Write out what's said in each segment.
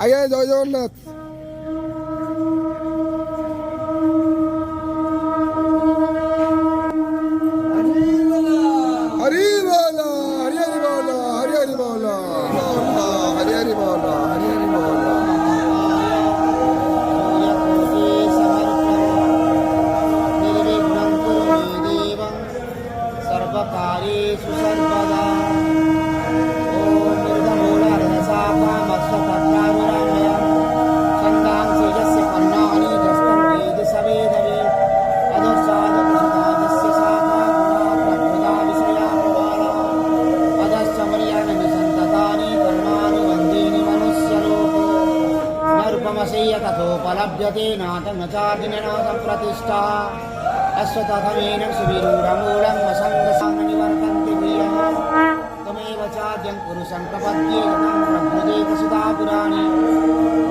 আগে জয় জগন্নাথ। হরি বল, হরি হরি বল, হরি হরি বল, হরি হরি বল, হরি হরি বল। सर्वकार्येषु सर्वदा ॐ मृगमूलरसापामत्सतत्रानुरामय छन्दांसि यस्य पन्नानि यस्तं वेद सवेदवे अधस्सादकृषकामस्य शाखा गुणा प्रभुदा विषया प्रबाला अधश्च मर्याणि सन्ततानि कर्मानुबन्धीनि मनुष्यलोके नरूपमशय्य तथोपलभ्यते नातं न चार्जिननाथं प्रतिष्ठा अश्वत्थमेन सुविरूढमूलं वसङ्गसाङ्गनिवर्तन्ति प्रियः त्वमेव चाद्यं पुरुषं प्रपद्ये यतं प्रभुदेवसुधा पुराणे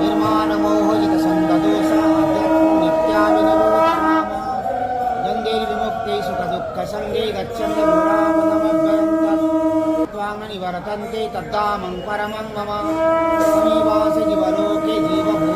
निर्माणमोहजितसन्ददोषाद्यत्वं नित्याविनिरोधराम गङ्गैर्विमुक्ते सुखदुःखसङ्गे गच्छन्ति पुरापदमभ्यन्तम् त्वाङ्गनिवर्तन्ते तद्धामं परमं मम त्वमेवासि जीवलोके जीवभूते